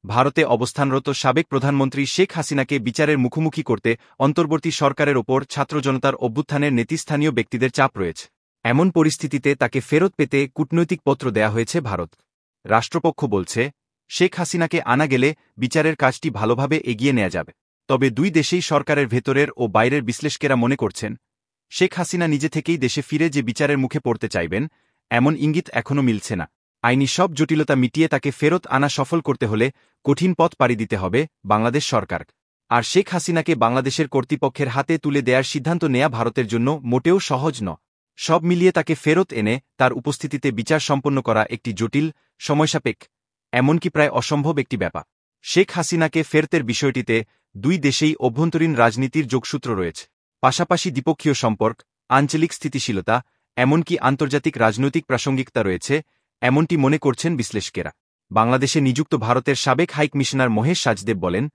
ভারতে অবস্থানরত সাবেক প্রধানমন্ত্রী শেখ হাসিনাকে বিচারের মুখোমুখি করতে অন্তর্বর্তী সরকারের ওপর ছাত্র জনতার অভ্যুত্থানের নেতৃস্থানীয় ব্যক্তিদের চাপ রয়েছে। এমন পরিস্থিতিতে তাকে ফেরত পেতে কূটনৈতিক পত্র দেয়া হয়েছে ভারত। রাষ্ট্রপক্ষ বলছে, শেখ হাসিনাকে আনা গেলে বিচারের কাজটি ভালোভাবে এগিয়ে নেওয়া যাবে। তবে দুই দেশেই সরকারের ভেতরের ও বাইরের বিশ্লেষকেরা মনে করছেন, শেখ হাসিনা নিজে থেকেই দেশে ফিরে যে বিচারের মুখে পড়তে চাইবেন, এমন ইঙ্গিত এখনও মিলছে না। আইনি সব জটিলতা মিটিয়ে তাকে ফেরত আনা সফল করতে হলে কঠিন পথ পাড়ি দিতে হবে বাংলাদেশ সরকার। আর শেখ হাসিনাকে বাংলাদেশের কর্তৃপক্ষের হাতে তুলে দেওয়ার সিদ্ধান্ত নেয়া ভারতের জন্য মোটেও সহজ নয়। সব মিলিয়ে তাকে ফেরত এনে তার উপস্থিতিতে বিচার সম্পন্ন করা একটি জটিল, সময়সাপেক্ষ, এমনকি প্রায় অসম্ভব একটি ব্যাপার। শেখ হাসিনাকে ফেরতের বিষয়টিতে দুই দেশেই অভ্যন্তরীণ রাজনীতির যোগসূত্র রয়েছে। পাশাপাশি দ্বিপক্ষীয় সম্পর্ক, আঞ্চলিক স্থিতিশীলতা, এমনকি আন্তর্জাতিক রাজনৈতিক প্রাসঙ্গিকতা রয়েছে, এমনটি মনে করছেন বিশ্লেষকেরা। বাংলাদেশে নিযুক্ত ভারতের সাবেক হাইকমিশনার মহেশ সাজদেব বলেন,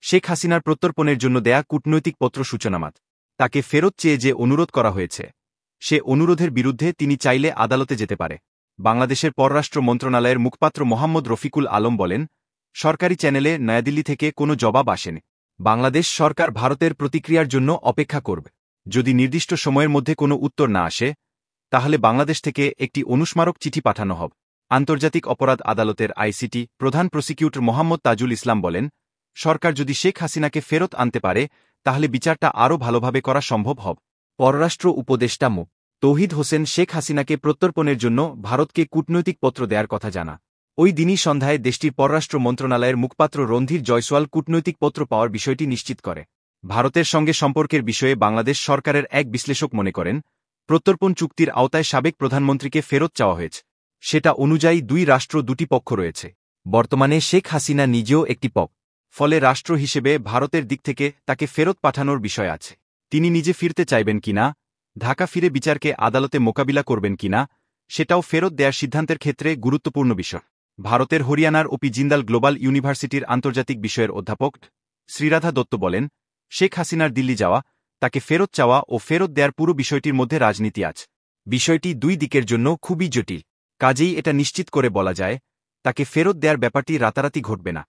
শেখ হাসিনার প্রত্যর্পণের জন্য দেয়া কূটনৈতিক পত্র সূচনামাত্র। তাকে ফেরত চেয়ে যে অনুরোধ করা হয়েছে, সে অনুরোধের বিরুদ্ধে তিনি চাইলে আদালতে যেতে পারে। বাংলাদেশের পররাষ্ট্র মন্ত্রণালয়ের মুখপাত্র মোহাম্মদ রফিকুল আলম বলেন, সরকারি চ্যানেলে নয়াদিল্লি থেকে কোনো জবাব আসেনি। বাংলাদেশ সরকার ভারতের প্রতিক্রিয়ার জন্য অপেক্ষা করবে। যদি নির্দিষ্ট সময়ের মধ্যে কোনো উত্তর না আসে, তাহলে বাংলাদেশ থেকে একটি অনুস্মারক চিঠি পাঠানো হবে। আন্তর্জাতিক অপরাধ আদালতের আইসিটি প্রধান প্রসিকিউটর মোহাম্মদ তাজুল ইসলাম বলেন, সরকার যদি শেখ হাসিনাকে ফেরত আনতে পারে, তাহলে বিচারটা আরও ভালোভাবে করা সম্ভব হবে। পররাষ্ট্র উপদেষ্টা মো. তৌহিদ হোসেন শেখ হাসিনাকে প্রত্যর্পণের জন্য ভারতকে কূটনৈতিক পত্র দেওয়ার কথা জানা। ওই দিনই সন্ধ্যায় দেশটির পররাষ্ট্র মন্ত্রণালয়ের মুখপাত্র রণধীর জয়সওয়াল কূটনৈতিক পত্র পাওয়ার বিষয়টি নিশ্চিত করে। ভারতের সঙ্গে সম্পর্কের বিষয়ে বাংলাদেশ সরকারের এক বিশ্লেষক মনে করেন, প্রত্যর্পণ চুক্তির আওতায় সাবেক প্রধানমন্ত্রীকে ফেরত চাওয়া হয়েছে। সেটা অনুযায়ী দুই রাষ্ট্র দুটি পক্ষ রয়েছে। বর্তমানে শেখ হাসিনা নিজেও একটি পক্ষ। ফলে রাষ্ট্র হিসেবে ভারতের দিক থেকে তাকে ফেরত পাঠানোর বিষয় আছে। তিনি নিজে ফিরতে চাইবেন কিনা, ঢাকা ফিরে বিচারকে আদালতে মোকাবিলা করবেন কিনা, সেটাও ফেরত দেওয়ার সিদ্ধান্তের ক্ষেত্রে গুরুত্বপূর্ণ বিষয়। ভারতের হরিয়ানার ওপি জিন্দাল গ্লোবাল ইউনিভার্সিটির আন্তর্জাতিক বিষয়ের অধ্যাপক শ্রীরাধা দত্ত বলেন, শেখ হাসিনার দিল্লি যাওয়া, তাকে ফেরত চাওয়া ও ফেরত দেওয়ার পুরো বিষয়টির মধ্যে রাজনীতি আছে। বিষয়টি দুই দিকের জন্য খুবই জটিল। কাজেই এটা নিশ্চিত করে বলা যায়, তাকে ফেরত দেওয়ার ব্যাপারটি রাতারাতি ঘটবে না।